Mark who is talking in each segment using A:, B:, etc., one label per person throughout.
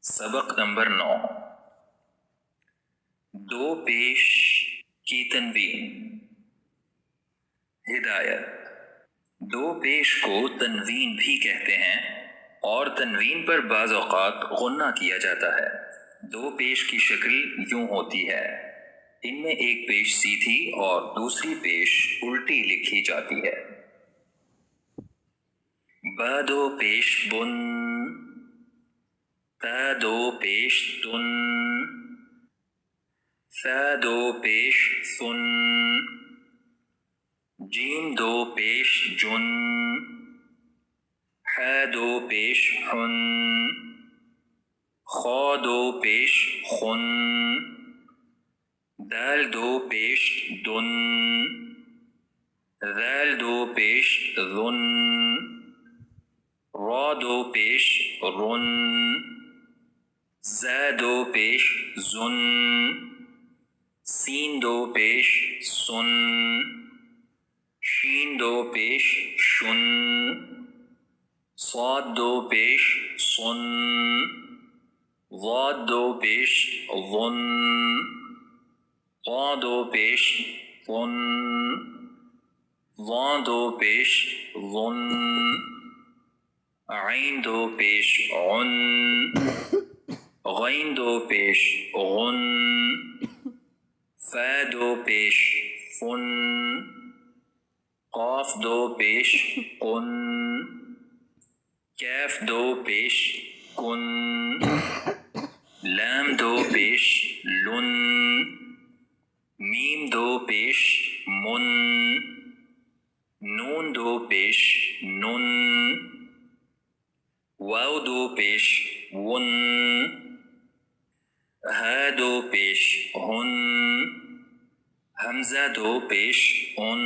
A: सबक नंबर 9। दो पेश की तनवीन। हिदायत। दो पेश को तनवीन भी कहते हैं और तनवीन पर बाज़ औक़ात गुन्ना किया जाता है। दो पेश की शक्ल यूं होती है, इनमें एक पेश सीधी और दूसरी पेश उल्टी लिखी जाती है। ब दो पेश बुन, त दो पेश तुन, फ दो पेश सुन, जीम दो पेश जुन, ह दो पेश हुन, ख दो पेश खुन, दाल दो पेश दुन, ज़ाल दो पेश ज़ुन, रा दो पेश रुन, ज़ा दो पेश ज़ुन, सीन दो पेश सुन, शीन दो पेश शुन, स्वाद दो पेश सुन, वाद दो पेश वन, वा दो पेश वन, वा दो पेश वन, आइन दो पेश उन, गैन दो पेश गुन, फ़ा दो पेश फुन, क़ाफ दो पेश कुन, कैफ दो पेश कुन, लाम दो पेश लुन, मीम दो पेश मुन, नून दो पेश नुन, वाव दो पेश वुन, हा दो पेश हुन, हमजा दो पेश उन,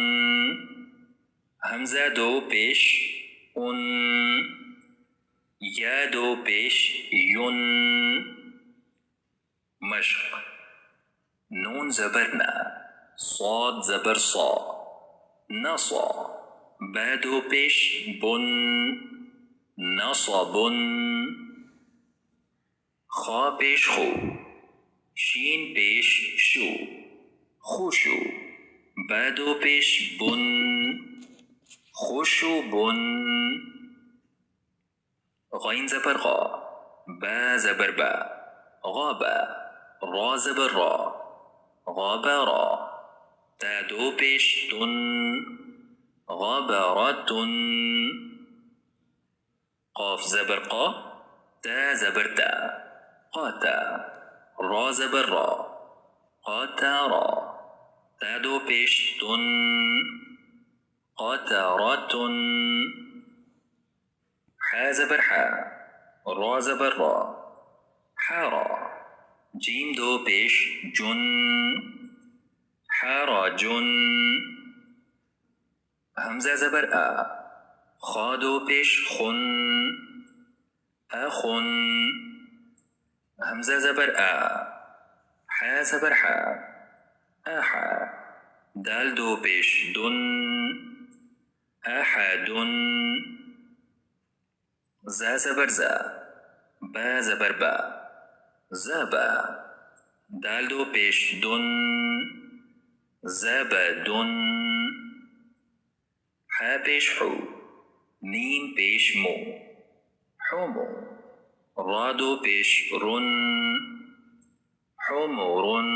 A: हमजा दो पेश उन, या दो पेश युन। मश्क। नून ज़बर ना, स्वाद ज़बर सा, नसा, बा दो पेश बुन, नसबुन, खा पेश खू, शीन पेश शू, खुशू, बा दो पेश बुन, खुशुबुन, गैन ज़बर गा, बा ज़बर बा, गाबा, रा ज़बर रा, गाबरा, ता दो पेश तुन, गाबरतुन, क़ाफ ज़बर क़ा, ता ज़बर ता, क़ाता, रा ज़बर रा, क़ातारा, ता दो पेश तुन, क़ातारतुन, हा ज़बर हा, रा ज़बर रा, हारा, जीम दो पेश जुन, हाराजुन, हमज़ा ज़बर आ, खा दो पेश खुन, अखुन, हमज़ा ज़बर आ, हा ज़बर हा, आहा, दाल दो पेश दुन, अहदुन, ज़ा ज़बर ज़ा, बा ज़बर बा, ज़बा, दाल दो पेश दुन, ज़बदुन, हा पेश हू, मीम पेश मो, हुमु, रा दो पेश रुन, हुमुरुन,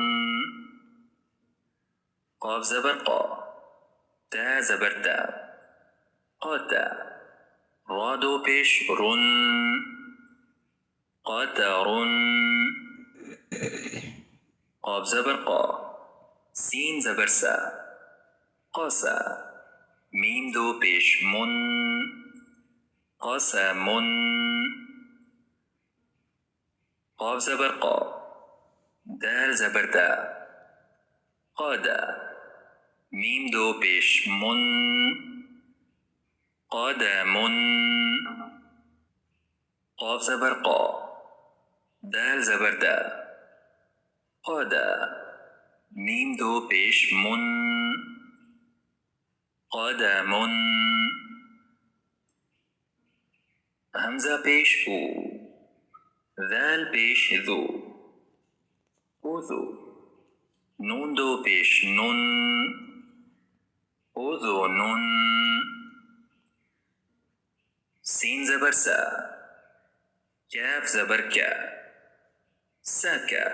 A: क़ाफ ज़बर क़ा, ता ज़बर ता, क़ाता, रा दो पेश रुन, क़ातरुन, क़ाफ ज़बर क़ा, सीन ज़बर सा, क़सा, मीम दो पेश मुन, क़समुन, क़ाफ ज़बर क़ा, दाल ज़बर दा, क़ादा, मीम दो पेश मुन, क़दमुन, क़ाफ ज़बर क़ा, दाल ज़बर दा, क़दा, मीम दो पेश मुन, क़दमुन, हमज़ा पेश ऊ, ذال पेश ذو उज़ु। नून दो पेश नुन उज़ुनुन। सीन ज़बर सा कैफ ज़बर क्या सका।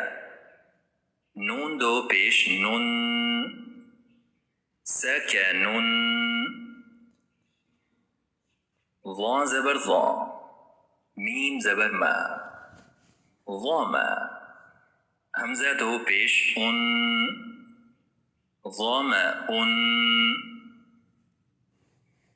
A: नून दो पेश नुन सकनुन। ज़ा ज़बर ज़ा मीम ज़बर मा ज़ामा। हमज़ा दो पेश उन ज़ामा उन।